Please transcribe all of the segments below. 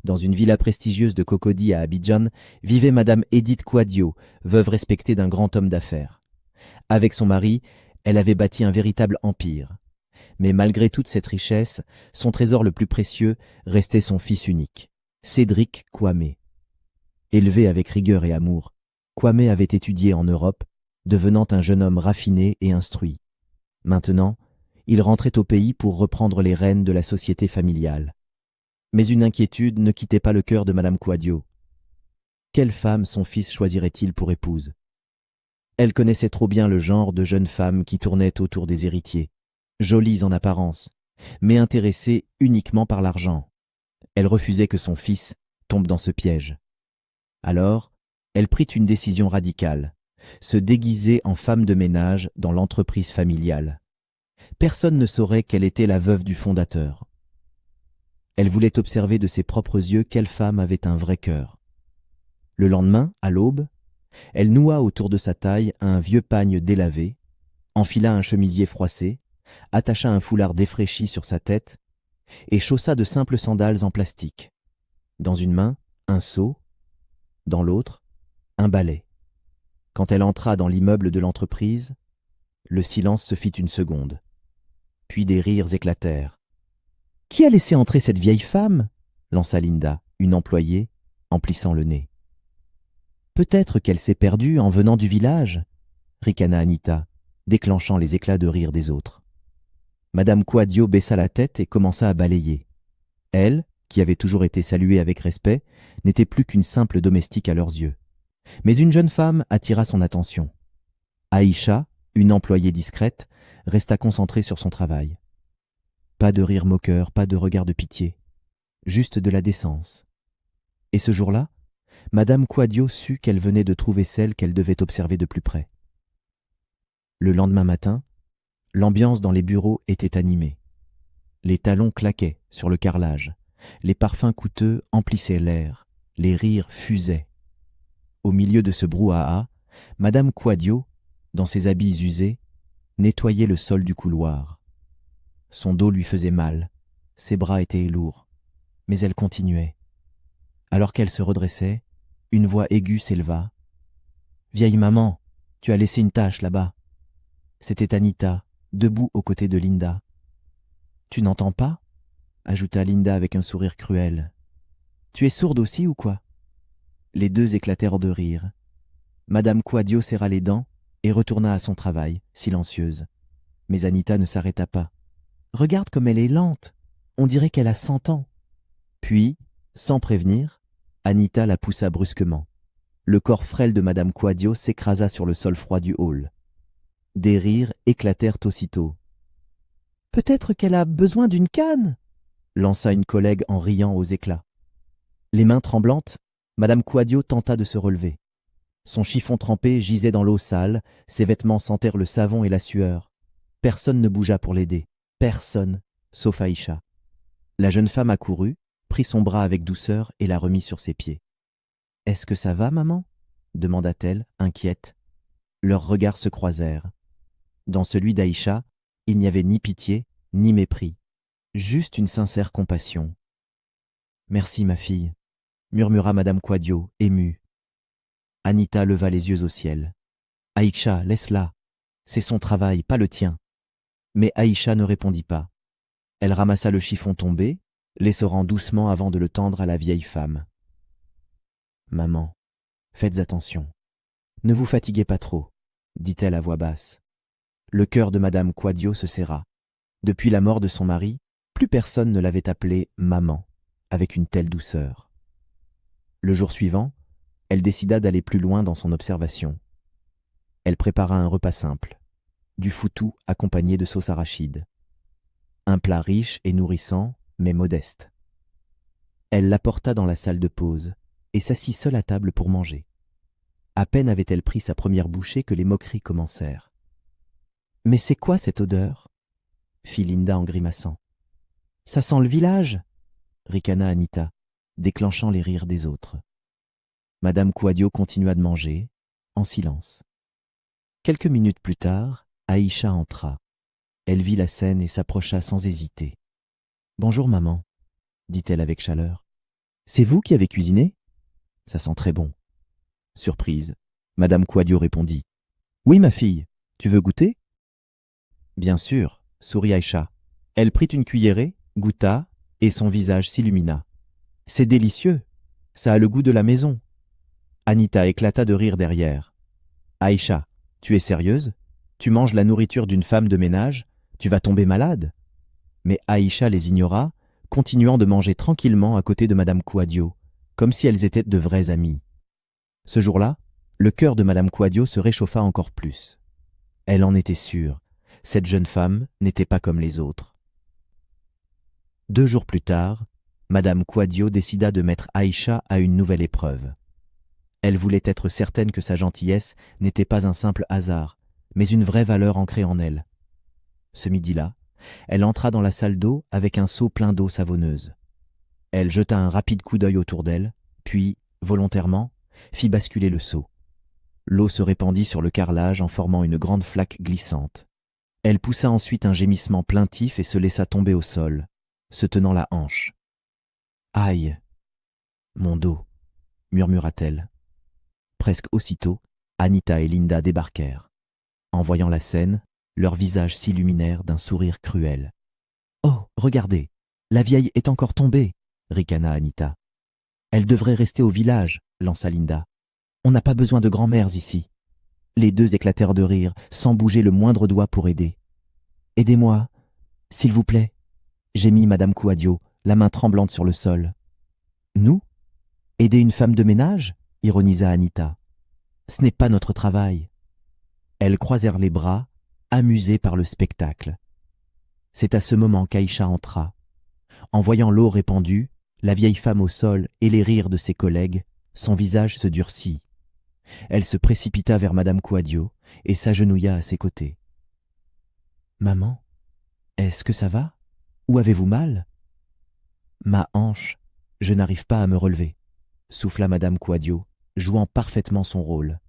Dans une villa prestigieuse de Cocody à Abidjan, vivait Madame Edith Kouadio, veuve respectée d'un grand homme d'affaires. Avec son mari, elle avait bâti un véritable empire. Mais malgré toute cette richesse, son trésor le plus précieux restait son fils unique, Cédric Kwame. Élevé avec rigueur et amour, Kwame avait étudié en Europe, devenant un jeune homme raffiné et instruit. Maintenant, il rentrait au pays pour reprendre les rênes de la société familiale. Mais une inquiétude ne quittait pas le cœur de Madame Kouadio. Quelle femme son fils choisirait-il pour épouse? Elle connaissait trop bien le genre de jeunes femmes qui tournaient autour des héritiers, jolies en apparence, mais intéressées uniquement par l'argent. Elle refusait que son fils tombe dans ce piège. Alors, elle prit une décision radicale, se déguiser en femme de ménage dans l'entreprise familiale. Personne ne saurait qu'elle était la veuve du fondateur. Elle voulait observer de ses propres yeux quelle femme avait un vrai cœur. Le lendemain, à l'aube, elle noua autour de sa taille un vieux pagne délavé, enfila un chemisier froissé, attacha un foulard défraîchi sur sa tête et chaussa de simples sandales en plastique. Dans une main, un seau, dans l'autre, un balai. Quand elle entra dans l'immeuble de l'entreprise, le silence se fit une seconde. Puis des rires éclatèrent. « Qui a laissé entrer cette vieille femme ?» lança Linda, une employée, en plissant le nez. « Peut-être qu'elle s'est perdue en venant du village » ricana Anita, déclenchant les éclats de rire des autres. Madame Kouadio baissa la tête et commença à balayer. Elle, qui avait toujours été saluée avec respect, n'était plus qu'une simple domestique à leurs yeux. Mais une jeune femme attira son attention. Aïcha, une employée discrète, resta concentrée sur son travail. Pas de rire moqueur, pas de regard de pitié, juste de la décence. Et ce jour-là, Madame Kouadio sut qu'elle venait de trouver celle qu'elle devait observer de plus près. Le lendemain matin, l'ambiance dans les bureaux était animée. Les talons claquaient sur le carrelage, les parfums coûteux emplissaient l'air, les rires fusaient. Au milieu de ce brouhaha, Madame Kouadio, dans ses habits usés, nettoyait le sol du couloir. Son dos lui faisait mal, ses bras étaient lourds, mais elle continuait. Alors qu'elle se redressait, une voix aiguë s'éleva. « Vieille maman, tu as laissé une tache là-bas. » C'était Anita, debout aux côtés de Linda. « Tu n'entends pas ?» ajouta Linda avec un sourire cruel. « Tu es sourde aussi ou quoi ?» Les deux éclatèrent de rire. Madame Kouadio serra les dents et retourna à son travail, silencieuse. Mais Anita ne s'arrêta pas. « Regarde comme elle est lente, on dirait qu'elle a 100 ans. » Puis, sans prévenir, Anita la poussa brusquement. Le corps frêle de Madame Kouadio s'écrasa sur le sol froid du hall. Des rires éclatèrent aussitôt. « Peut-être qu'elle a besoin d'une canne ?» lança une collègue en riant aux éclats. Les mains tremblantes, Madame Kouadio tenta de se relever. Son chiffon trempé gisait dans l'eau sale, ses vêtements sentèrent le savon et la sueur. Personne ne bougea pour l'aider. Personne, sauf Aïcha. La jeune femme accourut, prit son bras avec douceur et la remit sur ses pieds. « Est-ce que ça va, maman ?» demanda-t-elle, inquiète. Leurs regards se croisèrent. Dans celui d'Aïcha, il n'y avait ni pitié, ni mépris, juste une sincère compassion. « Merci, ma fille », murmura Madame Kouadio, émue. Anita leva les yeux au ciel. « Aïcha, laisse-la. C'est son travail, pas le tien. » Mais Aïcha ne répondit pas. Elle ramassa le chiffon tombé, l'essorant doucement avant de le tendre à la vieille femme. « Maman, faites attention. Ne vous fatiguez pas trop, » dit-elle à voix basse. Le cœur de Madame Kouadio se serra. Depuis la mort de son mari, plus personne ne l'avait appelée « maman » avec une telle douceur. Le jour suivant, elle décida d'aller plus loin dans son observation. Elle prépara un repas simple, du foutou accompagné de sauce arachide. Un plat riche et nourrissant, mais modeste. Elle l'apporta dans la salle de pause et s'assit seule à table pour manger. À peine avait-elle pris sa première bouchée que les moqueries commencèrent. « Mais c'est quoi cette odeur ?» fit Linda en grimaçant. « Ça sent le village !» ricana Anita, déclenchant les rires des autres. Madame Kouadio continua de manger, en silence. Quelques minutes plus tard, Aïcha entra. Elle vit la scène et s'approcha sans hésiter. « Bonjour maman », dit-elle avec chaleur. C'est vous qui avez cuisiné? Ça sent très bon. Surprise, Madame Quadio répondit. Oui, ma fille, tu veux goûter? Bien sûr, sourit Aïcha. Elle prit une cuillerée, goûta, et son visage s'illumina. C'est délicieux, ça a le goût de la maison. Anita éclata de rire derrière. Aïcha, tu es sérieuse? Tu manges la nourriture d'une femme de ménage? Tu vas tomber malade? Mais Aïcha les ignora, continuant de manger tranquillement à côté de Madame Quadio, comme si elles étaient de vraies amies. Ce jour-là, le cœur de Madame Quadio se réchauffa encore plus. Elle en était sûre, cette jeune femme n'était pas comme les autres. 2 jours plus tard, Madame Quadio décida de mettre Aïcha à une nouvelle épreuve. Elle voulait être certaine que sa gentillesse n'était pas un simple hasard, mais une vraie valeur ancrée en elle. Ce midi-là, elle entra dans la salle d'eau avec un seau plein d'eau savonneuse. Elle jeta un rapide coup d'œil autour d'elle, puis, volontairement, fit basculer le seau. L'eau se répandit sur le carrelage en formant une grande flaque glissante. Elle poussa ensuite un gémissement plaintif et se laissa tomber au sol, se tenant la hanche. « Aïe! Mon dos !» murmura-t-elle. Presque aussitôt, Anita et Linda débarquèrent. En voyant la scène, leurs visages s'illuminèrent d'un sourire cruel. « Oh, regardez, la vieille est encore tombée !» ricana Anita. « Elle devrait rester au village !» lança Linda. « On n'a pas besoin de grand-mères ici. » Les deux éclatèrent de rire, sans bouger le moindre doigt pour aider. « Aidez-moi, s'il vous plaît !» gémit Madame Quadio, la main tremblante sur le sol. « Nous? Aider une femme de ménage ?» ironisa Anita. « Ce n'est pas notre travail. » Elles croisèrent les bras, amusées par le spectacle. C'est à ce moment qu'Aïcha entra. En voyant l'eau répandue, la vieille femme au sol et les rires de ses collègues, son visage se durcit. Elle se précipita vers Madame Quadio et s'agenouilla à ses côtés. « Maman, est-ce que ça va? Où avez-vous mal? »« Ma hanche, je n'arrive pas à me relever, » souffla Madame Quadio, jouant parfaitement son rôle.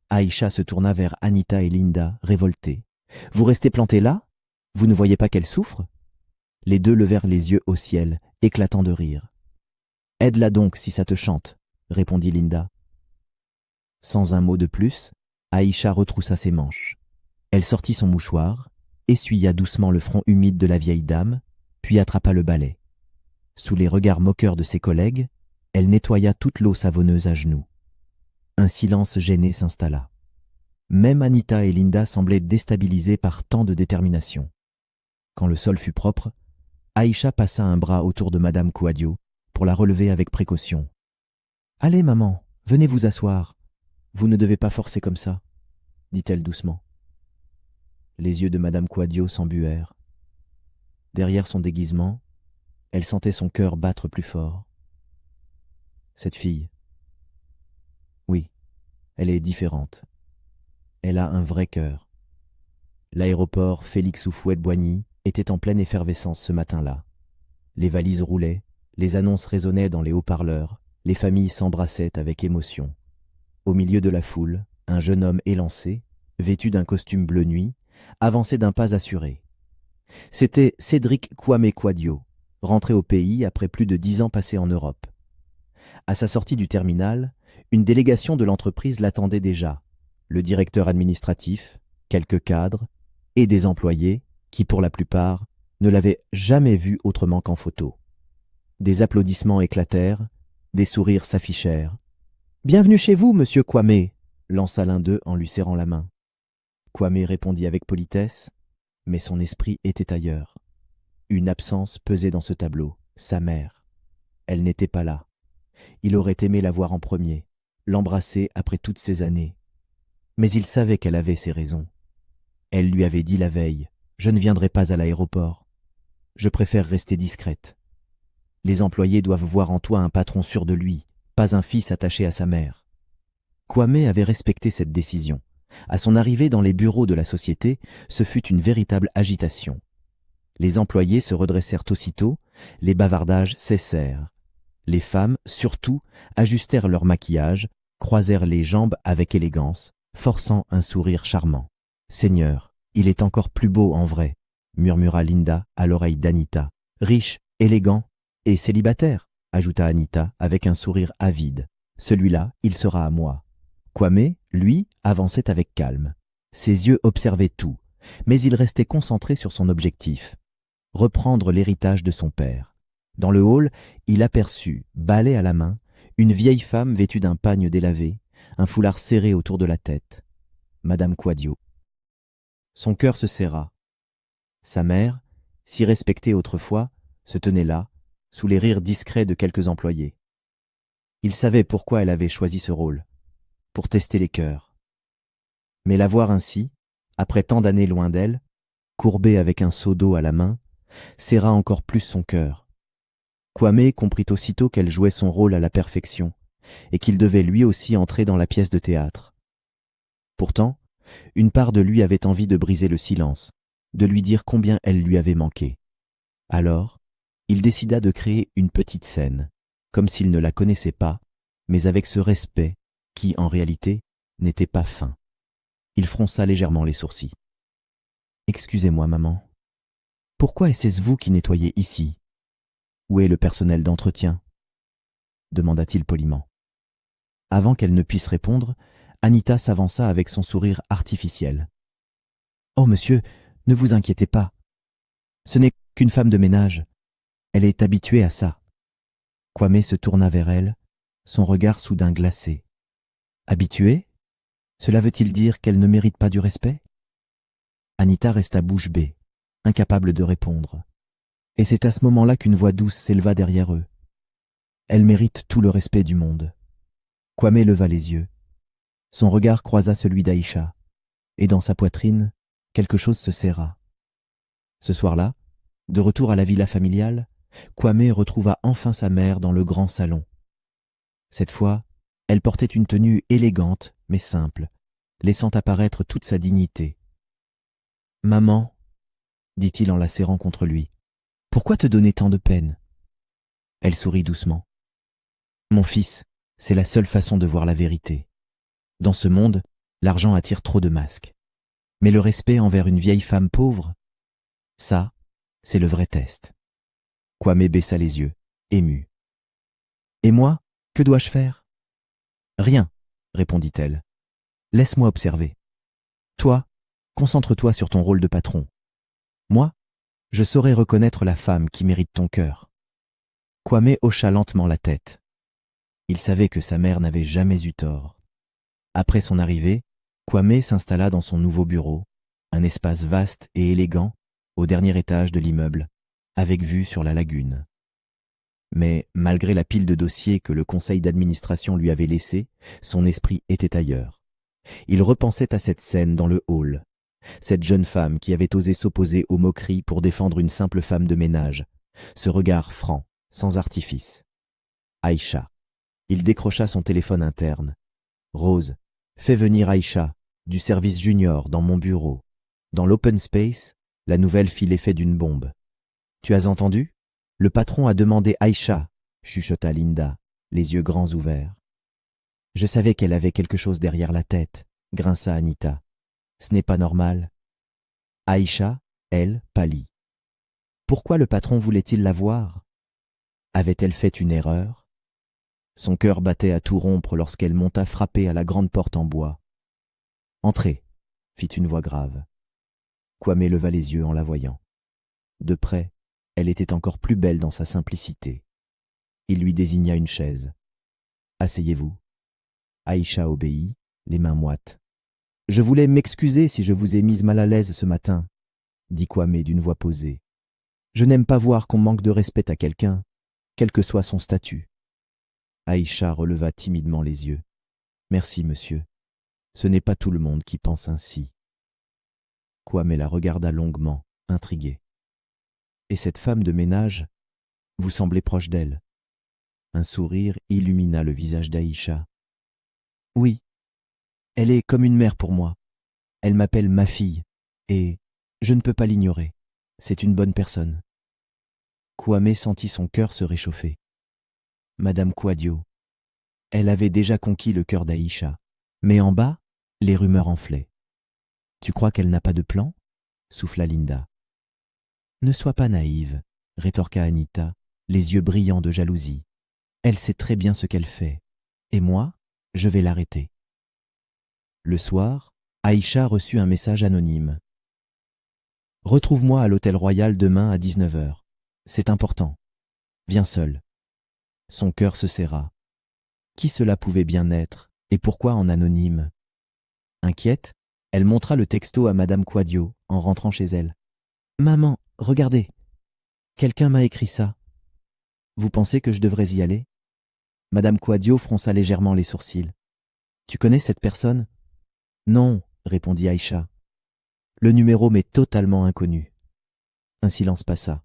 Aïcha se tourna vers Anita et Linda, révoltées. « Vous restez plantées là? Vous ne voyez pas qu'elle souffre ?» Les deux levèrent les yeux au ciel, éclatant de rire. « Aide-la donc si ça te chante, » répondit Linda. Sans un mot de plus, Aïcha retroussa ses manches. Elle sortit son mouchoir, essuya doucement le front humide de la vieille dame, puis attrapa le balai. Sous les regards moqueurs de ses collègues, elle nettoya toute l'eau savonneuse à genoux. Un silence gêné s'installa. Même Anita et Linda semblaient déstabilisées par tant de détermination. Quand le sol fut propre, Aïcha passa un bras autour de Madame Quadio pour la relever avec précaution. « Allez, maman, venez vous asseoir. Vous ne devez pas forcer comme ça, » dit-elle doucement. Les yeux de Madame Quadio s'embuèrent. Derrière son déguisement, elle sentait son cœur battre plus fort. Cette fille, oui, elle est différente. Elle a un vrai cœur. L'aéroport Félix Houphouët-Boigny était en pleine effervescence ce matin-là. Les valises roulaient, les annonces résonnaient dans les haut-parleurs, les familles s'embrassaient avec émotion. Au milieu de la foule, un jeune homme élancé, vêtu d'un costume bleu nuit, avançait d'un pas assuré. C'était Cédric Kwame Quadio, rentré au pays après plus de 10 ans passés en Europe. À sa sortie du terminal, une délégation de l'entreprise l'attendait déjà. Le directeur administratif, quelques cadres et des employés qui, pour la plupart, ne l'avaient jamais vu autrement qu'en photo. Des applaudissements éclatèrent, des sourires s'affichèrent. « Bienvenue chez vous, monsieur Kwame !» lança l'un d'eux en lui serrant la main. Kwame répondit avec politesse, mais son esprit était ailleurs. Une absence pesait dans ce tableau, sa mère. Elle n'était pas là. Il aurait aimé la voir en premier, l'embrasser après toutes ces années. Mais il savait qu'elle avait ses raisons. Elle lui avait dit la veille « Je ne viendrai pas à l'aéroport. Je préfère rester discrète. Les employés doivent voir en toi un patron sûr de lui, pas un fils attaché à sa mère. » Kwame avait respecté cette décision. À son arrivée dans les bureaux de la société, ce fut une véritable agitation. Les employés se redressèrent aussitôt, les bavardages cessèrent. Les femmes, surtout, ajustèrent leur maquillage, croisèrent les jambes avec élégance, forçant un sourire charmant. « Seigneur, il est encore plus beau en vrai », murmura Linda à l'oreille d'Anita. « Riche, élégant et célibataire. ajouta Anita avec un sourire avide. Celui-là, il sera à moi. Kwame, lui, avançait avec calme. Ses yeux observaient tout, mais il restait concentré sur son objectif. Reprendre l'héritage de son père. Dans le hall, il aperçut, balai à la main, une vieille femme vêtue d'un pagne délavé, un foulard serré autour de la tête. Madame Quadio. Son cœur se serra. Sa mère, si respectée autrefois, se tenait là, sous les rires discrets de quelques employés. Il savait pourquoi elle avait choisi ce rôle, pour tester les cœurs. Mais la voir ainsi, après tant d'années loin d'elle, courbée avec un seau d'eau à la main, serra encore plus son cœur. Kwame comprit aussitôt qu'elle jouait son rôle à la perfection, et qu'il devait lui aussi entrer dans la pièce de théâtre. Pourtant, une part de lui avait envie de briser le silence, de lui dire combien elle lui avait manqué. Alors, il décida de créer une petite scène, comme s'il ne la connaissait pas, mais avec ce respect qui, en réalité, n'était pas fin. Il fronça légèrement les sourcils. « Excusez-moi, maman. Pourquoi est-ce vous qui nettoyez ici? Où est le personnel d'entretien ?» demanda-t-il poliment. Avant qu'elle ne puisse répondre, Anita s'avança avec son sourire artificiel. « Oh, monsieur, ne vous inquiétez pas. Ce n'est qu'une femme de ménage. Elle est habituée à ça. » Kwame se tourna vers elle, son regard soudain glacé. « Habituée? Cela veut-il dire qu'elle ne mérite pas du respect ?» Anita resta bouche bée, incapable de répondre. Et c'est à ce moment-là qu'une voix douce s'éleva derrière eux. « Elle mérite tout le respect du monde. » Kwame leva les yeux. Son regard croisa celui d'Aïcha, et dans sa poitrine, quelque chose se serra. Ce soir-là, de retour à la villa familiale, Kwame retrouva enfin sa mère dans le grand salon. Cette fois, elle portait une tenue élégante mais simple, laissant apparaître toute sa dignité. « Maman, » dit-il en la serrant contre lui, « pourquoi te donner tant de peine ?» Elle sourit doucement. « Mon fils, c'est la seule façon de voir la vérité. Dans ce monde, l'argent attire trop de masques. Mais le respect envers une vieille femme pauvre, ça, c'est le vrai test. » Kwame baissa les yeux, ému. « Et moi, que dois-je faire ?»« Rien, » répondit-elle. « Laisse-moi observer. Toi, concentre-toi sur ton rôle de patron. Moi, je saurai reconnaître la femme qui mérite ton cœur. » Kwame hocha lentement la tête. Il savait que sa mère n'avait jamais eu tort. Après son arrivée, Kwame s'installa dans son nouveau bureau, un espace vaste et élégant, au dernier étage de l'immeuble, avec vue sur la lagune. Mais malgré la pile de dossiers que le conseil d'administration lui avait laissés, son esprit était ailleurs. Il repensait à cette scène dans le hall, cette jeune femme qui avait osé s'opposer aux moqueries pour défendre une simple femme de ménage, ce regard franc, sans artifice. Aïcha. Il décrocha son téléphone interne. « Rose, fais venir Aïcha, du service junior, dans mon bureau. Dans l'open space, la nouvelle fit l'effet d'une bombe. »« Tu as entendu ? Le patron a demandé Aïcha, » chuchota Linda, les yeux grands ouverts. « Je savais qu'elle avait quelque chose derrière la tête, » grinça Anita. « Ce n'est pas normal. » Aïcha, elle, pâlit. Pourquoi le patron voulait-il la voir? Avait-elle fait une erreur? Son cœur battait à tout rompre lorsqu'elle monta frapper à la grande porte en bois. « Entrez » fit une voix grave. Kwame leva les yeux en la voyant. De près, elle était encore plus belle dans sa simplicité. Il lui désigna une chaise. « Asseyez-vous. » Aïcha obéit, les mains moites. « Je voulais m'excuser si je vous ai mise mal à l'aise ce matin, » dit Kwame d'une voix posée. « Je n'aime pas voir qu'on manque de respect à quelqu'un, quel que soit son statut. » Aïcha releva timidement les yeux. « Merci, monsieur. Ce n'est pas tout le monde qui pense ainsi. » Kwame la regarda longuement, intrigué. « Et cette femme de ménage, vous semblez proche d'elle. » Un sourire illumina le visage d'Aïcha. « Oui, elle est comme une mère pour moi. Elle m'appelle ma fille, et je ne peux pas l'ignorer. C'est une bonne personne. » Kwame sentit son cœur se réchauffer. Madame Quadio. Elle avait déjà conquis le cœur d'Aïcha. Mais en bas, les rumeurs enflaient. « Tu crois qu'elle n'a pas de plan ?» souffla Linda. « Ne sois pas naïve, » rétorqua Anita, les yeux brillants de jalousie. Elle sait très bien ce qu'elle fait. Et moi, je vais l'arrêter. Le soir, Aïcha reçut un message anonyme. Retrouve-moi à l'Hôtel Royal demain à 19h. C'est important. Viens seul. Son cœur se serra. Qui cela pouvait bien être, et pourquoi en anonyme? Inquiète, elle montra le texto à Madame Quadio en rentrant chez elle. Maman, regardez. Quelqu'un m'a écrit ça. Vous pensez que je devrais y aller? Madame Quadio fronça légèrement les sourcils. Tu connais cette personne? Non, répondit Aïcha. Le numéro m'est totalement inconnu. Un silence passa.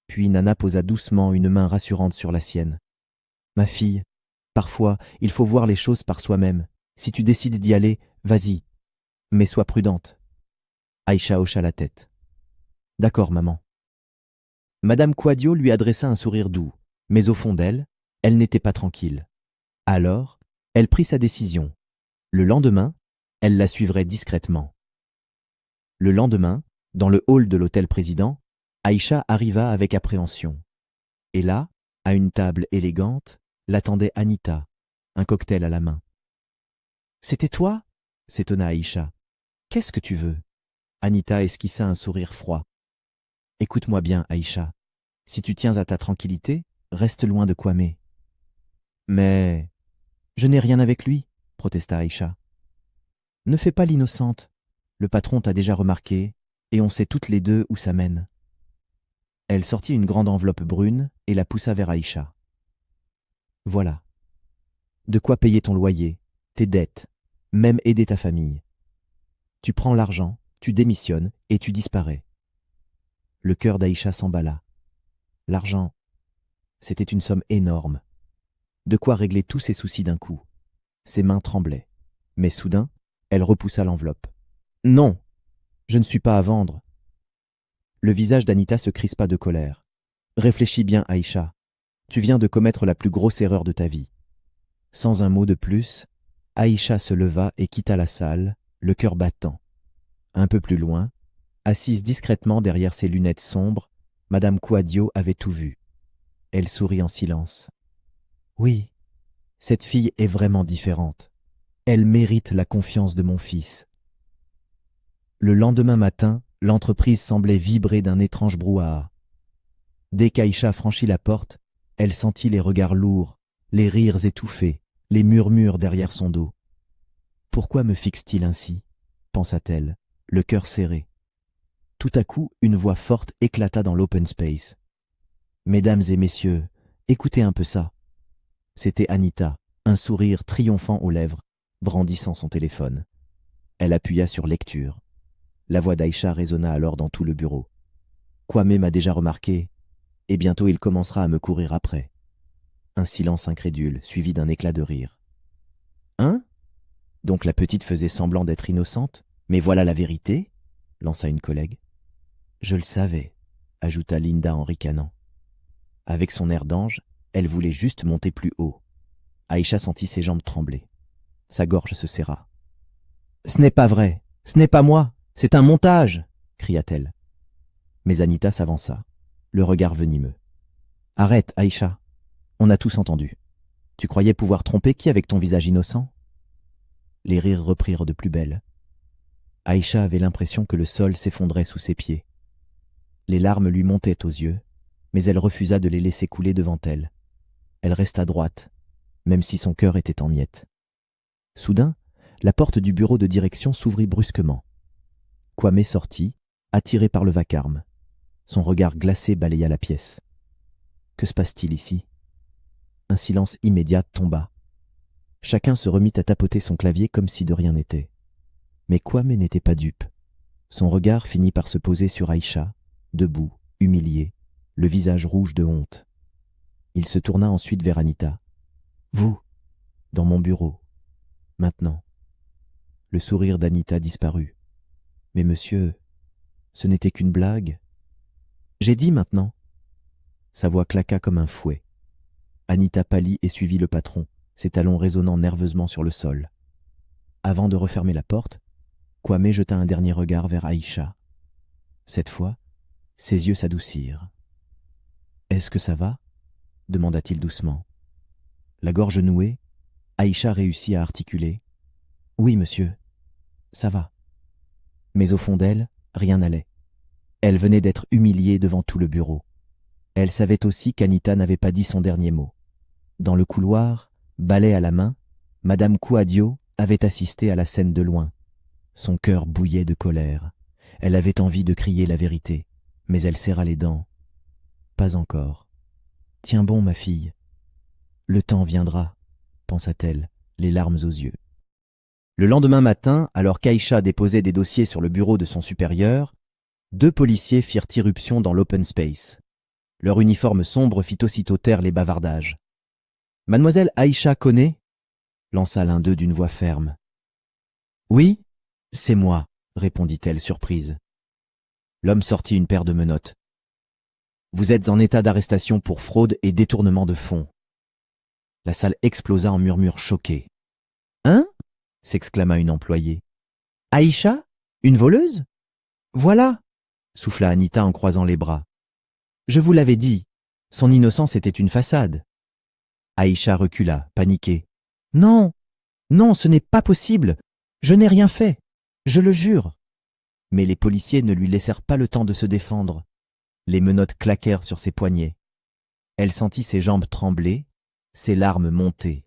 Puis Nana posa doucement une main rassurante sur la sienne. Ma fille, parfois, il faut voir les choses par soi-même. Si tu décides d'y aller, vas-y. Mais sois prudente. Aïcha hocha la tête. D'accord, maman. Madame Quadio lui adressa un sourire doux, mais au fond d'elle, elle n'était pas tranquille. Alors, elle prit sa décision. Le lendemain, elle la suivrait discrètement. Le lendemain, dans le hall de l'hôtel président, Aïcha arriva avec appréhension. Et là, à une table élégante, l'attendait Anita, un cocktail à la main. « C'était toi ?» s'étonna Aïcha. « Qu'est-ce que tu veux ?» Anita esquissa un sourire froid. « Écoute-moi bien, Aïcha. Si tu tiens à ta tranquillité, reste loin de Kwame. »« Mais je n'ai rien avec lui, » protesta Aïcha. « Ne fais pas l'innocente. Le patron t'a déjà remarqué, et on sait toutes les deux où ça mène. » Elle sortit une grande enveloppe brune et la poussa vers Aïcha. « Voilà. De quoi payer ton loyer, tes dettes, même aider ta famille. Tu prends l'argent, tu démissionnes et tu disparais. » Le cœur d'Aïcha s'emballa. L'argent, c'était une somme énorme. De quoi régler tous ses soucis d'un coup. Ses mains tremblaient. Mais soudain, elle repoussa l'enveloppe. « Non, je ne suis pas à vendre. » Le visage d'Anita se crispa de colère. « Réfléchis bien, Aïcha. Tu viens de commettre la plus grosse erreur de ta vie. » Sans un mot de plus, Aïcha se leva et quitta la salle, le cœur battant. Un peu plus loin, assise discrètement derrière ses lunettes sombres, Madame Quadio avait tout vu. Elle sourit en silence. « Oui, cette fille est vraiment différente. Elle mérite la confiance de mon fils. » Le lendemain matin, l'entreprise semblait vibrer d'un étrange brouhaha. Dès qu'Aïcha franchit la porte, elle sentit les regards lourds, les rires étouffés, les murmures derrière son dos. « Pourquoi me fixe-t-il ainsi ?» pensa-t-elle, le cœur serré. Tout à coup, une voix forte éclata dans l'open space. « Mesdames et messieurs, écoutez un peu ça. » C'était Anita, un sourire triomphant aux lèvres, brandissant son téléphone. Elle appuya sur lecture. La voix d'Aïcha résonna alors dans tout le bureau. « Kwame m'a déjà remarqué, et bientôt il commencera à me courir après. » Un silence incrédule, suivi d'un éclat de rire. « Hein ? Donc la petite faisait semblant d'être innocente, mais voilà la vérité ?» lança une collègue. « Je le savais, » ajouta Linda en ricanant. Avec son air d'ange, elle voulait juste monter plus haut. Aïcha sentit ses jambes trembler. Sa gorge se serra. « Ce n'est pas vrai, ce n'est pas moi, c'est un montage !» cria-t-elle. Mais Anita s'avança, le regard venimeux. « Arrête, Aïcha, on a tous entendu. Tu croyais pouvoir tromper qui avec ton visage innocent ?» Les rires reprirent de plus belle. Aïcha avait l'impression que le sol s'effondrait sous ses pieds. Les larmes lui montaient aux yeux, mais elle refusa de les laisser couler devant elle. Elle resta droite, même si son cœur était en miettes. Soudain, la porte du bureau de direction s'ouvrit brusquement. Kwame sortit, attiré par le vacarme. Son regard glacé balaya la pièce. Que se passe-t-il ici ? Un silence immédiat tomba. Chacun se remit à tapoter son clavier comme si de rien n'était. Mais Kwame n'était pas dupe. Son regard finit par se poser sur Aïcha, debout, humiliée, le visage rouge de honte. Il se tourna ensuite vers Anita. « Vous, dans mon bureau, maintenant. » Le sourire d'Anita disparut. « Mais monsieur, ce n'était qu'une blague. »« J'ai dit maintenant. » Sa voix claqua comme un fouet. Anita pâlit et suivit le patron, ses talons résonnant nerveusement sur le sol. Avant de refermer la porte, Kwame jeta un dernier regard vers Aïcha. Cette fois, ses yeux s'adoucirent. « Est-ce que ça va ?» demanda-t-il doucement. La gorge nouée, Aïcha réussit à articuler. « Oui, monsieur, ça va. » Mais au fond d'elle, rien n'allait. Elle venait d'être humiliée devant tout le bureau. Elle savait aussi qu'Anita n'avait pas dit son dernier mot. Dans le couloir, balai à la main, Madame Kouadio avait assisté à la scène de loin. Son cœur bouillait de colère. Elle avait envie de crier la vérité, mais elle serra les dents. Pas encore. Tiens bon, ma fille. Le temps viendra, pensa-t-elle, les larmes aux yeux. Le lendemain matin, alors qu'Aïcha déposait des dossiers sur le bureau de son supérieur, 2 policiers firent irruption dans l'open space. Leur uniforme sombre fit aussitôt taire les bavardages. « Mademoiselle Aïcha connaît ?» lança l'un d'eux d'une voix ferme. « Oui, c'est moi, » répondit-elle surprise. L'homme sortit une paire de menottes. « Vous êtes en état d'arrestation pour fraude et détournement de fonds. » La salle explosa en murmures choqués. « Hein ?» s'exclama une employée. « Aïcha? Une voleuse? Voilà !» souffla Anita en croisant les bras. « Je vous l'avais dit, son innocence était une façade. » Aïcha recula, paniquée. « Non, non, ce n'est pas possible. Je n'ai rien fait. Je le jure. » Mais les policiers ne lui laissèrent pas le temps de se défendre. Les menottes claquèrent sur ses poignets. Elle sentit ses jambes trembler, ses larmes monter.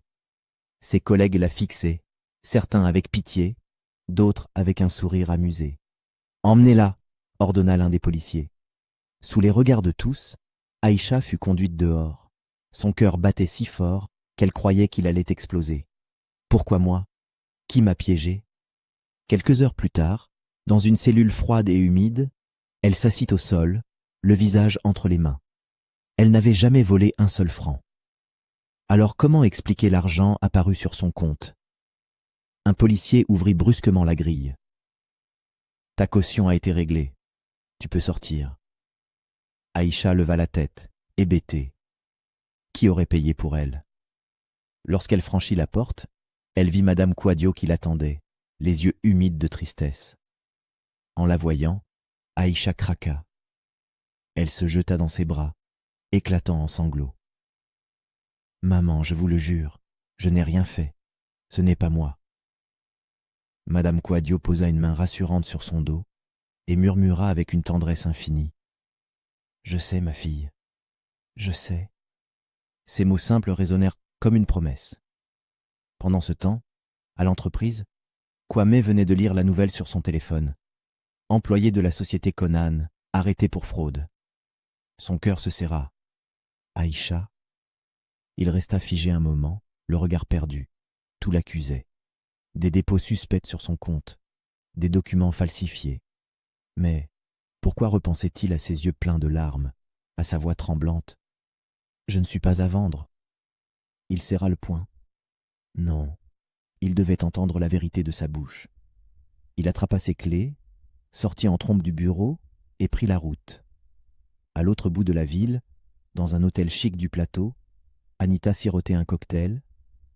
Ses collègues la fixaient, certains avec pitié, d'autres avec un sourire amusé. « Emmenez-la !» ordonna l'un des policiers. Sous les regards de tous, Aïcha fut conduite dehors. Son cœur battait si fort qu'elle croyait qu'il allait exploser. Pourquoi moi? Qui m'a piégée? Quelques heures plus tard, dans une cellule froide et humide, elle s'assit au sol, le visage entre les mains. Elle n'avait jamais volé un seul franc. Alors comment expliquer l'argent apparu sur son compte? Un policier ouvrit brusquement la grille. « Ta caution a été réglée. Tu peux sortir. » Aïcha leva la tête, hébétée. Qui aurait payé pour elle? Lorsqu'elle franchit la porte, elle vit Madame Kouadio qui l'attendait, les yeux humides de tristesse. En la voyant, Aïcha craqua. Elle se jeta dans ses bras, éclatant en sanglots. « Maman, je vous le jure, je n'ai rien fait. Ce n'est pas moi. » Madame Kouadio posa une main rassurante sur son dos et murmura avec une tendresse infinie. « Je sais, ma fille, je sais. » Ces mots simples résonnèrent comme une promesse. Pendant ce temps, à l'entreprise, Kwame venait de lire la nouvelle sur son téléphone. Employé de la société Conan, arrêté pour fraude. Son cœur se serra. Aïcha? Il resta figé un moment, le regard perdu. Tout l'accusait. Des dépôts suspects sur son compte, des documents falsifiés. Mais pourquoi repensait-il à ses yeux pleins de larmes, à sa voix tremblante? « Je ne suis pas à vendre. » Il serra le poing. Non, il devait entendre la vérité de sa bouche. Il attrapa ses clés, sortit en trompe du bureau et prit la route. À l'autre bout de la ville, dans un hôtel chic du plateau, Anita sirotait un cocktail,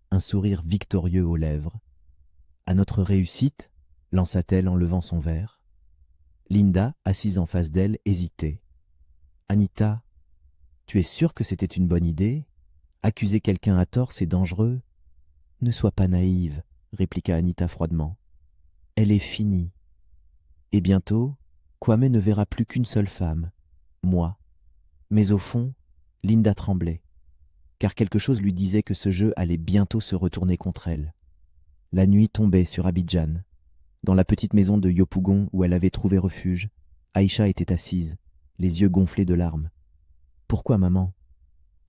un sourire victorieux aux lèvres. « À notre réussite ?» lança-t-elle en levant son verre. Linda, assise en face d'elle, hésitait. « Anita, tu es sûre que c'était une bonne idée? Accuser quelqu'un à tort, c'est dangereux. »« Ne sois pas naïve, » répliqua Anita froidement. « Elle est finie. Et bientôt, Kwame ne verra plus qu'une seule femme, moi. » Mais au fond, Linda tremblait, car quelque chose lui disait que ce jeu allait bientôt se retourner contre elle. La nuit tombait sur Abidjan. Dans la petite maison de Yopougon où elle avait trouvé refuge, Aïcha était assise, les yeux gonflés de larmes. « Pourquoi, maman ?»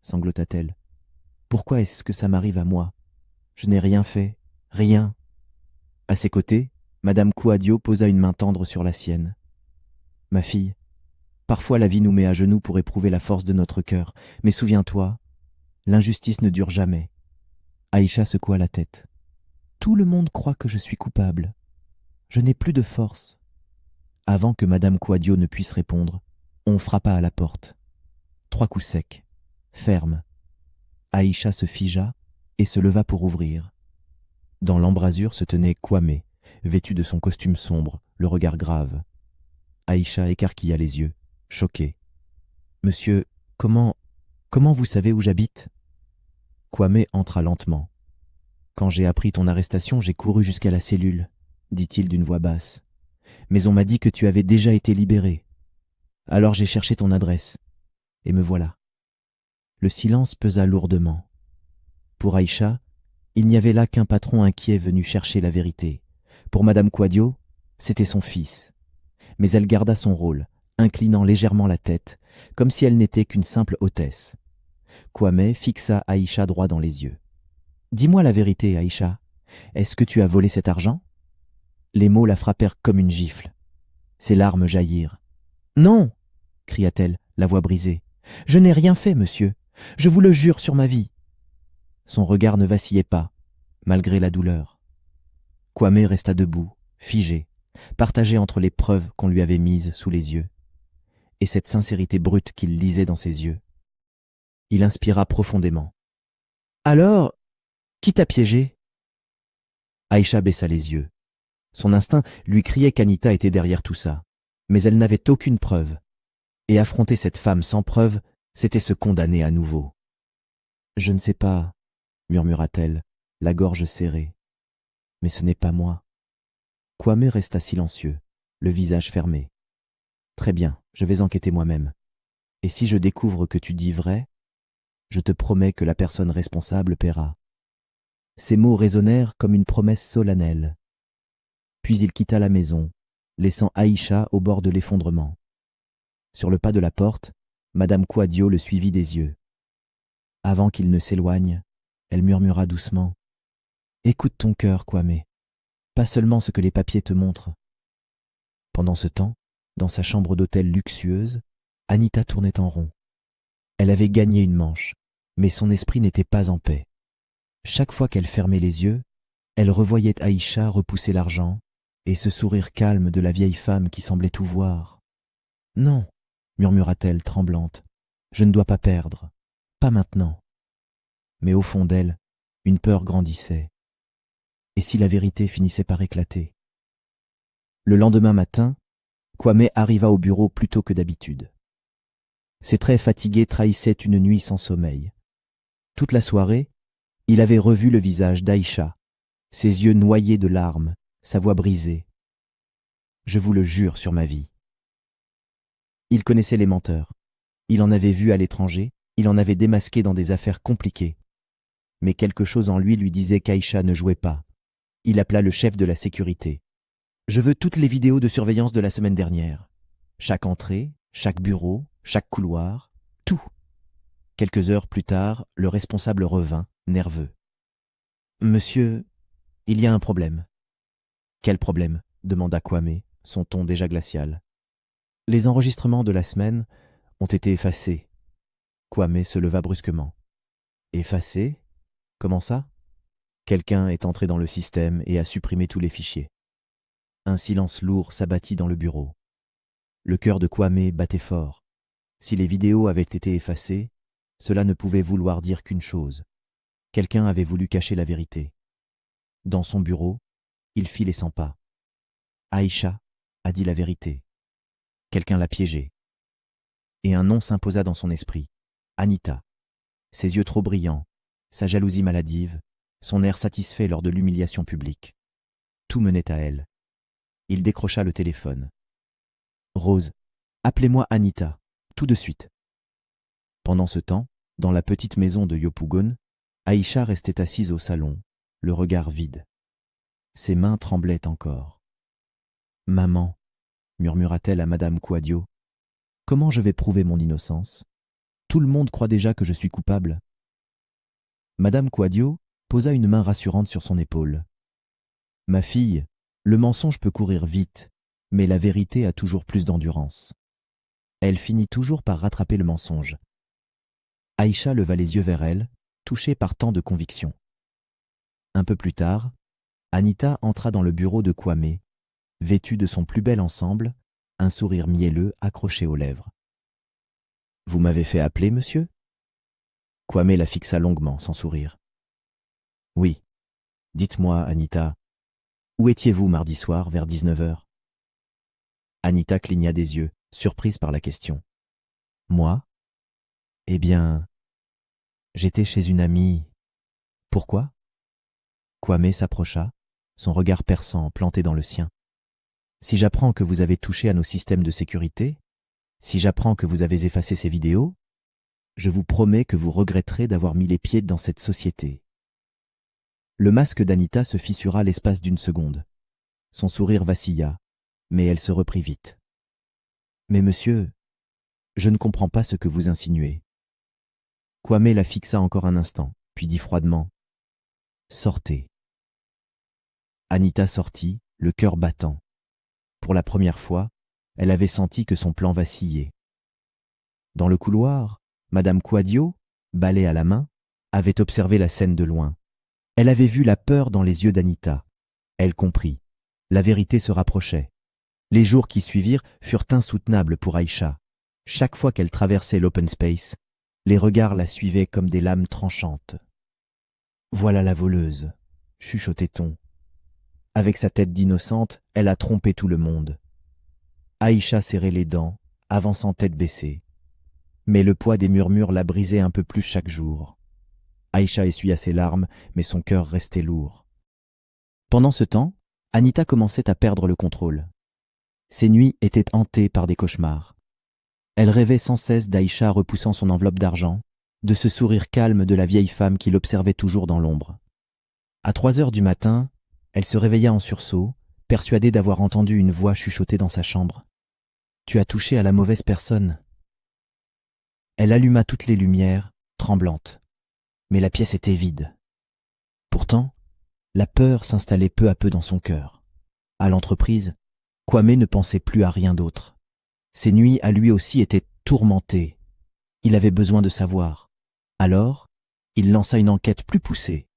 sanglota-t-elle. « Pourquoi est-ce que ça m'arrive à moi? Je n'ai rien fait, rien. » À ses côtés, Madame Kouadio posa une main tendre sur la sienne. « Ma fille, parfois la vie nous met à genoux pour éprouver la force de notre cœur, mais souviens-toi, l'injustice ne dure jamais. » Aïcha secoua la tête. « Tout le monde croit que je suis coupable. Je n'ai plus de force. » Avant que Madame Kouadio ne puisse répondre, on frappa à la porte. 3 coups secs, fermes. Aïcha se figea et se leva pour ouvrir. Dans l'embrasure se tenait Kwame, vêtu de son costume sombre, le regard grave. Aïcha écarquilla les yeux, choquée. « Monsieur, comment vous savez où j'habite ?» Kwame entra lentement. « Quand j'ai appris ton arrestation, j'ai couru jusqu'à la cellule, dit-il d'une voix basse. Mais on m'a dit que tu avais déjà été libéré. Alors j'ai cherché ton adresse. Et me voilà. » Le silence pesa lourdement. Pour Aïcha, il n'y avait là qu'un patron inquiet venu chercher la vérité. Pour Madame Quadio, c'était son fils. Mais elle garda son rôle, inclinant légèrement la tête, comme si elle n'était qu'une simple hôtesse. Kwame fixa Aïcha droit dans les yeux. « Dis-moi la vérité, Aïcha. Est-ce que tu as volé cet argent ?» Les mots la frappèrent comme une gifle. Ses larmes jaillirent. « Non !» cria-t-elle, la voix brisée. « Je n'ai rien fait, monsieur. Je vous le jure sur ma vie. » Son regard ne vacillait pas, malgré la douleur. Kwame resta debout, figé, partagé entre les preuves qu'on lui avait mises sous les yeux et cette sincérité brute qu'il lisait dans ses yeux. Il inspira profondément. « Alors, qui t'a piégé ?» Aïcha baissa les yeux. Son instinct lui criait qu'Anita était derrière tout ça, mais elle n'avait aucune preuve. Et affronter cette femme sans preuve, c'était se condamner à nouveau. « Je ne sais pas, » murmura-t-elle, la gorge serrée. « Mais ce n'est pas moi. » Kwame resta silencieux, le visage fermé. « Très bien, je vais enquêter moi-même. Et si je découvre que tu dis vrai, je te promets que la personne responsable paiera. » Ces mots résonnèrent comme une promesse solennelle. Puis il quitta la maison, laissant Aïcha au bord de l'effondrement. Sur le pas de la porte, Madame Quadio le suivit des yeux. Avant qu'il ne s'éloigne, elle murmura doucement. « Écoute ton cœur, Kwame, pas seulement ce que les papiers te montrent. » Pendant ce temps, dans sa chambre d'hôtel luxueuse, Anita tournait en rond. Elle avait gagné une manche, mais son esprit n'était pas en paix. Chaque fois qu'elle fermait les yeux, elle revoyait Aïcha repousser l'argent et ce sourire calme de la vieille femme qui semblait tout voir. « Non, » murmura-t-elle tremblante, « je ne dois pas perdre, pas maintenant. » Mais au fond d'elle, une peur grandissait. Et si la vérité finissait par éclater? Le lendemain matin, Kwame arriva au bureau plus tôt que d'habitude. Ses traits fatigués trahissaient une nuit sans sommeil. Toute la soirée, il avait revu le visage d'Aïcha, ses yeux noyés de larmes, sa voix brisée. « Je vous le jure sur ma vie. » Il connaissait les menteurs. Il en avait vu à l'étranger, il en avait démasqué dans des affaires compliquées. Mais quelque chose en lui disait qu'Aïcha ne jouait pas. Il appela le chef de la sécurité. « Je veux toutes les vidéos de surveillance de la semaine dernière. Chaque entrée, chaque bureau, chaque couloir, tout. » Quelques heures plus tard, le responsable revint, nerveux. « Monsieur, il y a un problème. »« Quel problème ?» demanda Kwame, son ton déjà glacial. « Les enregistrements de la semaine ont été effacés. » Kwame se leva brusquement. « Effacés ? Comment ça ? » Quelqu'un est entré dans le système et a supprimé tous les fichiers. Un silence lourd s'abattit dans le bureau. Le cœur de Kwame battait fort. Si les vidéos avaient été effacées, cela ne pouvait vouloir dire qu'une chose. Quelqu'un avait voulu cacher la vérité. Dans son bureau, il fit les 100 pas. Aïcha a dit la vérité. Quelqu'un l'a piégée. Et un nom s'imposa dans son esprit. Anita. Ses yeux trop brillants, sa jalousie maladive, son air satisfait lors de l'humiliation publique. Tout menait à elle. Il décrocha le téléphone. « Rose, appelez-moi Anita, tout de suite. » Pendant ce temps, dans la petite maison de Yopougon, Aïcha restait assise au salon, le regard vide. Ses mains tremblaient encore. « Maman, » murmura-t-elle à Madame Quadio, « comment je vais prouver mon innocence? Tout le monde croit déjà que je suis coupable. » Madame Quadio posa une main rassurante sur son épaule. « Ma fille, le mensonge peut courir vite, mais la vérité a toujours plus d'endurance. » Elle finit toujours par rattraper le mensonge. Aïcha leva les yeux vers elle, touchée par tant de conviction. Un peu plus tard, Anita entra dans le bureau de Kwame, vêtue de son plus bel ensemble, un sourire mielleux accroché aux lèvres. « Vous m'avez fait appeler, monsieur ?» Kwame la fixa longuement, sans sourire. « Oui. Dites-moi, Anita, où étiez-vous mardi soir vers 19h ?» Anita cligna des yeux, surprise par la question. « Moi ? Eh bien, j'étais chez une amie. » Pourquoi? Kwame s'approcha, son regard perçant planté dans le sien. Si j'apprends que vous avez touché à nos systèmes de sécurité, si j'apprends que vous avez effacé ces vidéos, je vous promets que vous regretterez d'avoir mis les pieds dans cette société. Le masque d'Anita se fissura l'espace d'une seconde. Son sourire vacilla, mais elle se reprit vite. Mais monsieur, je ne comprends pas ce que vous insinuez. Kwame la fixa encore un instant, puis dit froidement « Sortez ». Anita sortit, le cœur battant. Pour la première fois, elle avait senti que son plan vacillait. Dans le couloir, Madame Quadio, balai à la main, avait observé la scène de loin. Elle avait vu la peur dans les yeux d'Anita. Elle comprit. La vérité se rapprochait. Les jours qui suivirent furent insoutenables pour Aïcha. Chaque fois qu'elle traversait l'open space, les regards la suivaient comme des lames tranchantes. « Voilà la voleuse », chuchotait-on. Avec sa tête d'innocente, elle a trompé tout le monde. Aïcha serrait les dents, avançant tête baissée. Mais le poids des murmures la brisait un peu plus chaque jour. Aïcha essuya ses larmes, mais son cœur restait lourd. Pendant ce temps, Anita commençait à perdre le contrôle. Ses nuits étaient hantées par des cauchemars. Elle rêvait sans cesse d'Aïcha repoussant son enveloppe d'argent, de ce sourire calme de la vieille femme qui l'observait toujours dans l'ombre. À 3 heures du matin, elle se réveilla en sursaut, persuadée d'avoir entendu une voix chuchoter dans sa chambre. « Tu as touché à la mauvaise personne. » Elle alluma toutes les lumières, tremblante. Mais la pièce était vide. Pourtant, la peur s'installait peu à peu dans son cœur. À l'entreprise, Kwame ne pensait plus à rien d'autre. Ses nuits à lui aussi étaient tourmentées. Il avait besoin de savoir. Alors, il lança une enquête plus poussée.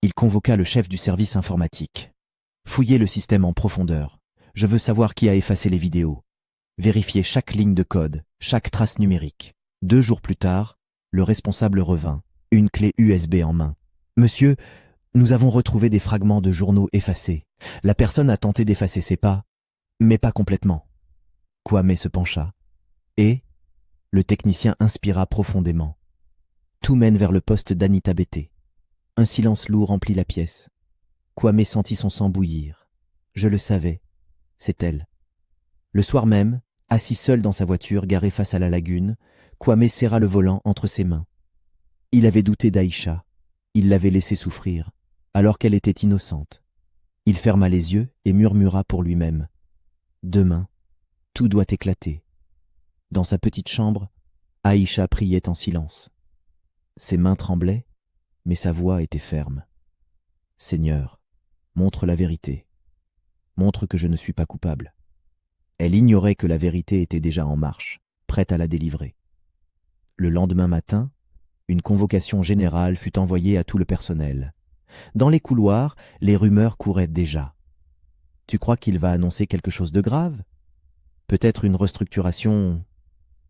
Il convoqua le chef du service informatique. « Fouillez le système en profondeur. Je veux savoir qui a effacé les vidéos. Vérifiez chaque ligne de code, chaque trace numérique. » 2 jours plus tard, le responsable revint, une clé USB en main. « Monsieur, nous avons retrouvé des fragments de journaux effacés. La personne a tenté d'effacer ses pas, mais pas complètement. » Kwame se pencha. Et le technicien inspira profondément. Tout mène vers le poste d'Anita Bété. Un silence lourd remplit la pièce. Kwame sentit son sang bouillir. Je le savais, c'est elle. Le soir même, assis seul dans sa voiture garée face à la lagune, Kwame serra le volant entre ses mains. Il avait douté d'Aïcha. Il l'avait laissée souffrir, alors qu'elle était innocente. Il ferma les yeux et murmura pour lui-même. Demain, tout doit éclater. Dans sa petite chambre, Aïcha priait en silence. Ses mains tremblaient, mais sa voix était ferme. Seigneur, montre la vérité. Montre que je ne suis pas coupable. Elle ignorait que la vérité était déjà en marche, prête à la délivrer. Le lendemain matin, une convocation générale fut envoyée à tout le personnel. Dans les couloirs, les rumeurs couraient déjà. Tu crois qu'il va annoncer quelque chose de grave? Peut-être une restructuration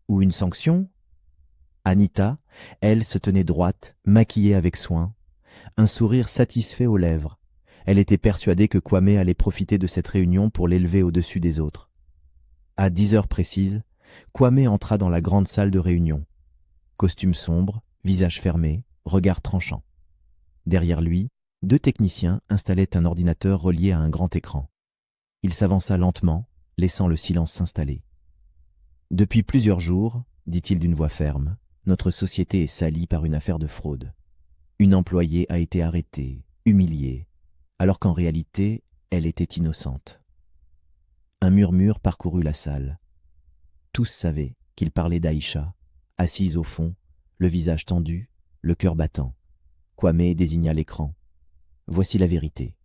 ou une sanction? Anita, elle, se tenait droite, maquillée avec soin, un sourire satisfait aux lèvres. Elle était persuadée que Kwame allait profiter de cette réunion pour l'élever au-dessus des autres. À 10 heures précises, Kwame entra dans la grande salle de réunion. Costume sombre, visage fermé, regard tranchant. Derrière lui, 2 techniciens installaient un ordinateur relié à un grand écran. Il s'avança lentement, laissant le silence s'installer. « Depuis plusieurs jours, dit-il d'une voix ferme, notre société est salie par une affaire de fraude. Une employée a été arrêtée, humiliée, alors qu'en réalité, elle était innocente. » Un murmure parcourut la salle. Tous savaient qu'il parlait d'Aïcha, assise au fond, le visage tendu, le cœur battant. Kwame désigna l'écran. Voici la vérité.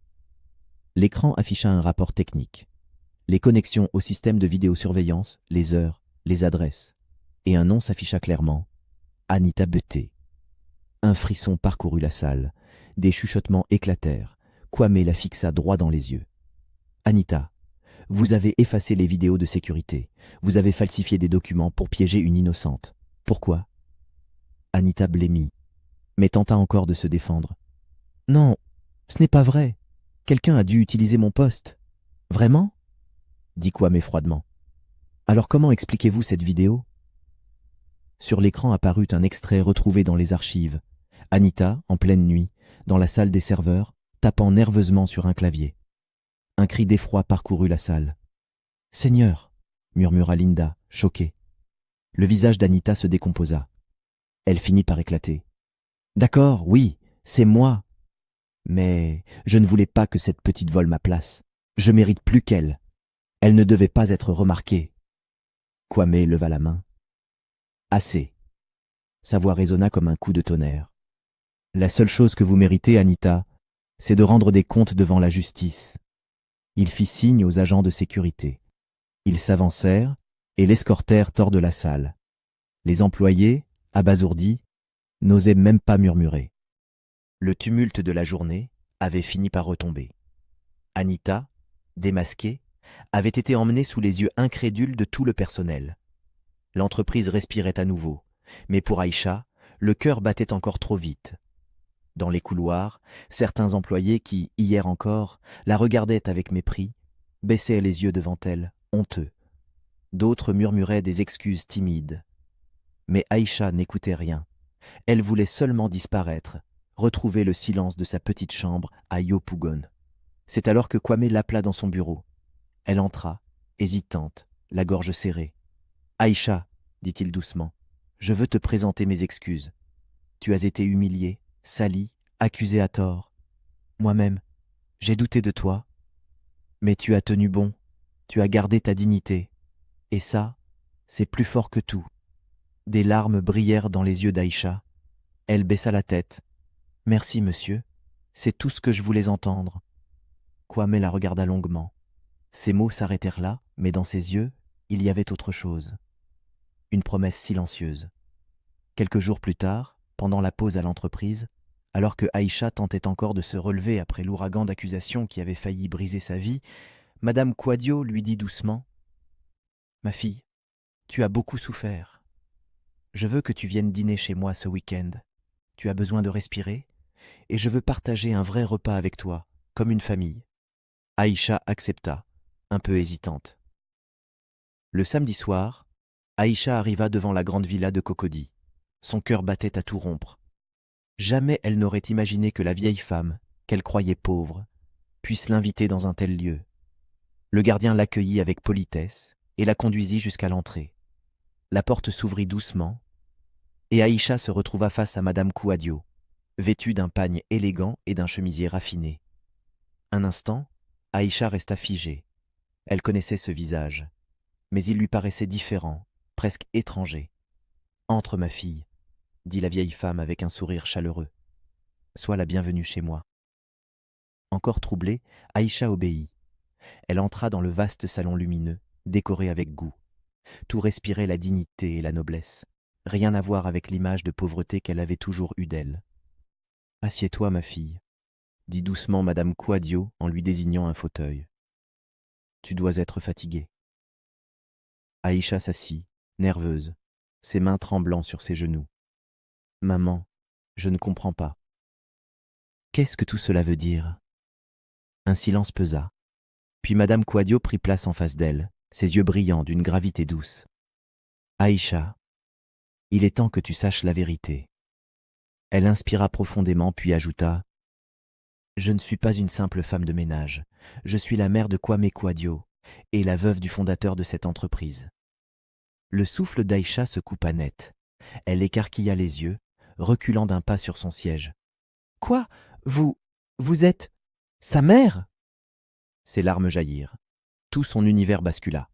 L'écran afficha un rapport technique. Les connexions au système de vidéosurveillance, les heures, les adresses. Et un nom s'afficha clairement. Anita Bété. Un frisson parcourut la salle. Des chuchotements éclatèrent. Kwame la fixa droit dans les yeux. Anita, vous avez effacé les vidéos de sécurité. Vous avez falsifié des documents pour piéger une innocente. Pourquoi? Anita blêmit, mais tenta encore de se défendre. Non, ce n'est pas vrai. Quelqu'un a dû utiliser mon poste. Vraiment? Dit Kwame froidement. Alors comment expliquez-vous cette vidéo? Sur l'écran apparut un extrait retrouvé dans les archives. Anita, en pleine nuit, dans la salle des serveurs, tapant nerveusement sur un clavier. Un cri d'effroi parcourut la salle. « Seigneur !» murmura Linda, choquée. Le visage d'Anita se décomposa. Elle finit par éclater. « D'accord, oui, c'est moi. Mais je ne voulais pas que cette petite vole ma place. Je mérite plus qu'elle. Elle ne devait pas être remarquée. » Kwame leva la main. « Assez. » Sa voix résonna comme un coup de tonnerre. « La seule chose que vous méritez, Anita, c'est de rendre des comptes devant la justice. » Il fit signe aux agents de sécurité. Ils s'avancèrent et l'escortèrent hors de la salle. Les employés, abasourdis, n'osaient même pas murmurer. Le tumulte de la journée avait fini par retomber. Anita, démasquée, avait été emmenée sous les yeux incrédules de tout le personnel. L'entreprise respirait à nouveau, mais pour Aïcha, le cœur battait encore trop vite. Dans les couloirs, certains employés qui, hier encore, la regardaient avec mépris, baissaient les yeux devant elle, honteux. D'autres murmuraient des excuses timides. Mais Aïcha n'écoutait rien. Elle voulait seulement disparaître, retrouver le silence de sa petite chambre à Yopougon. C'est alors que Kwame l'appela dans son bureau. Elle entra, hésitante, la gorge serrée. « Aïcha, dit-il doucement, je veux te présenter mes excuses. Tu as été humiliée, salie, accusée à tort. Moi-même, j'ai douté de toi. Mais tu as tenu bon, tu as gardé ta dignité. Et ça, c'est plus fort que tout. » Des larmes brillèrent dans les yeux d'Aïcha. Elle baissa la tête. « Merci, monsieur. C'est tout ce que je voulais entendre. » Kwame la regarda longuement. Ses mots s'arrêtèrent là, mais dans ses yeux, il y avait autre chose. Une promesse silencieuse. Quelques jours plus tard, pendant la pause à l'entreprise, alors que Aïcha tentait encore de se relever après l'ouragan d'accusations qui avait failli briser sa vie, Madame Kouadio lui dit doucement « Ma fille, tu as beaucoup souffert. Je veux que tu viennes dîner chez moi ce week-end. Tu as besoin de respirer, et je veux partager un vrai repas avec toi, comme une famille. » Aïcha accepta, un peu hésitante. Le samedi soir, Aïcha arriva devant la grande villa de Cocody. Son cœur battait à tout rompre. Jamais elle n'aurait imaginé que la vieille femme, qu'elle croyait pauvre, puisse l'inviter dans un tel lieu. Le gardien l'accueillit avec politesse et la conduisit jusqu'à l'entrée. La porte s'ouvrit doucement, et Aïcha se retrouva face à Madame Kouadio, vêtue d'un pagne élégant et d'un chemisier raffiné. Un instant, Aïcha resta figée. Elle connaissait ce visage, mais il lui paraissait différent, presque étranger. « Entre, ma fille, » dit la vieille femme avec un sourire chaleureux. « Sois la bienvenue chez moi. » Encore troublée, Aïcha obéit. Elle entra dans le vaste salon lumineux, décoré avec goût. Tout respirait la dignité et la noblesse. Rien à voir avec l'image de pauvreté qu'elle avait toujours eue d'elle. « Assieds-toi, ma fille, » dit doucement Madame Kouadio en lui désignant un fauteuil. « Tu dois être fatiguée. » Aïcha s'assit, nerveuse, ses mains tremblant sur ses genoux. « Maman, je ne comprends pas. Qu'est-ce que tout cela veut dire ?» Un silence pesa. Puis Madame Kouadio prit place en face d'elle, ses yeux brillants d'une gravité douce. « Aïcha, il est temps que tu saches la vérité. » Elle inspira profondément puis ajouta « Je ne suis pas une simple femme de ménage. Je suis la mère de Kwame Kouadio et la veuve du fondateur de cette entreprise. » Le souffle d'Aïcha se coupa net. Elle écarquilla les yeux, reculant d'un pas sur son siège. « Quoi ? Vous êtes sa mère ?» Ses larmes jaillirent. Tout son univers bascula.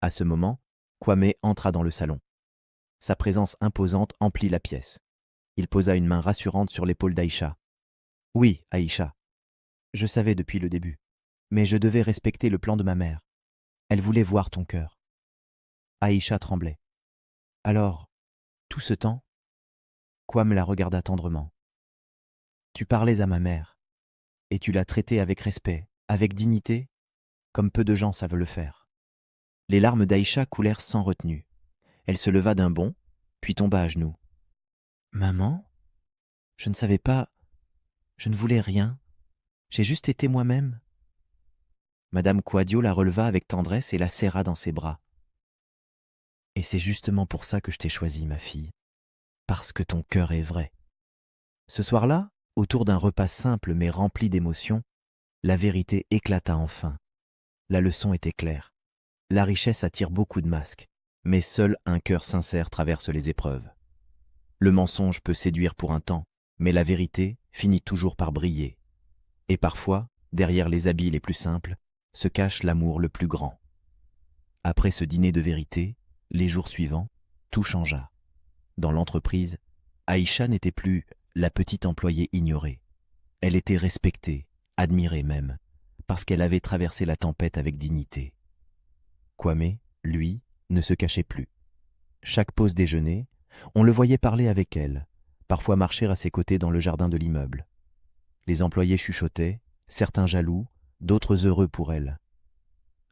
À ce moment, Kwame entra dans le salon. Sa présence imposante emplit la pièce. Il posa une main rassurante sur l'épaule d'Aïcha. « Oui, Aïcha, je savais depuis le début, mais je devais respecter le plan de ma mère. Elle voulait voir ton cœur. » Aïcha tremblait. « Alors, tout ce temps ?» Kwame la regarda tendrement. « Tu parlais à ma mère, et tu l'as traitée avec respect, avec dignité, comme peu de gens savent le faire. » Les larmes d'Aïcha coulèrent sans retenue. Elle se leva d'un bond, puis tomba à genoux. « Maman, je ne savais pas, je ne voulais rien, j'ai juste été moi-même. » Madame Kouadio la releva avec tendresse et la serra dans ses bras. « Et c'est justement pour ça que je t'ai choisie, ma fille, parce que ton cœur est vrai. » Ce soir-là, Autour d'un repas simple mais rempli d'émotions, la vérité éclata enfin. La leçon était claire. La richesse attire beaucoup de masques, mais seul un cœur sincère traverse les épreuves. Le mensonge peut séduire pour un temps, mais la vérité finit toujours par briller. Et parfois, derrière les habits les plus simples, se cache l'amour le plus grand. Après ce dîner de vérité, les jours suivants, tout changea. Dans l'entreprise, Aïcha n'était plus la petite employée ignorée. Elle était respectée, admirée même, parce qu'elle avait traversé la tempête avec dignité. Kwame, lui, ne se cachait plus. Chaque pause déjeuner, on le voyait parler avec elle, parfois marcher à ses côtés dans le jardin de l'immeuble. Les employés chuchotaient, certains jaloux, d'autres heureux pour elle.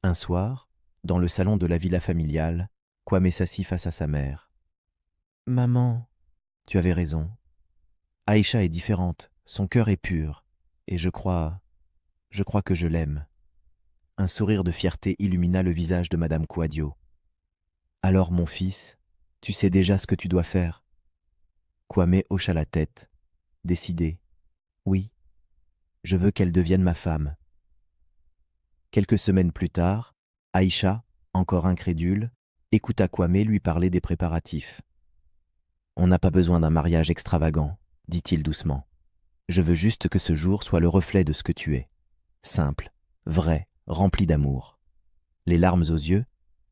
Un soir, dans le salon de la villa familiale, Kwame s'assit face à sa mère. « Maman, tu avais raison. Aïcha est différente, son cœur est pur, et je crois que je l'aime. » Un sourire de fierté illumina le visage de Madame Kouadio. « Alors, mon fils, tu sais déjà ce que tu dois faire. » Kwame hocha la tête, décidé. « Oui, je veux qu'elle devienne ma femme. » Quelques semaines plus tard, Aïcha, encore incrédule, écouta Kwame lui parler des préparatifs. « On n'a pas besoin d'un mariage extravagant, dit-il doucement. Je veux juste que ce jour soit le reflet de ce que tu es. Simple, vrai, rempli d'amour. » Les larmes aux yeux,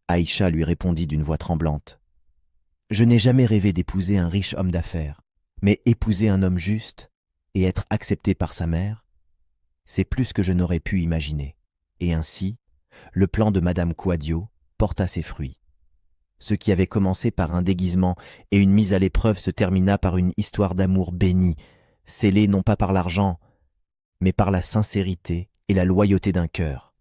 Aïcha lui répondit d'une voix tremblante. « Je n'ai jamais rêvé d'épouser un riche homme d'affaires, mais épouser un homme juste et être accepté par sa mère, c'est plus que je n'aurais pu imaginer. » Et ainsi, le plan de Madame Kouadio porta ses fruits. Ce qui avait commencé par un déguisement et une mise à l'épreuve se termina par une histoire d'amour bénie, scellée non pas par l'argent, mais par la sincérité et la loyauté d'un cœur.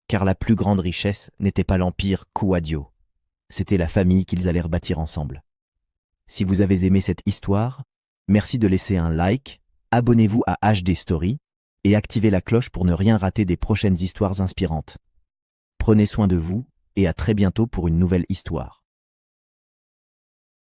Car la plus grande richesse n'était pas l'empire Kouadio, c'était la famille qu'ils allèrent bâtir ensemble. Si vous avez aimé cette histoire, merci de laisser un like, abonnez-vous à HD Story et activez la cloche pour ne rien rater des prochaines histoires inspirantes. Prenez soin de vous et à très bientôt pour une nouvelle histoire.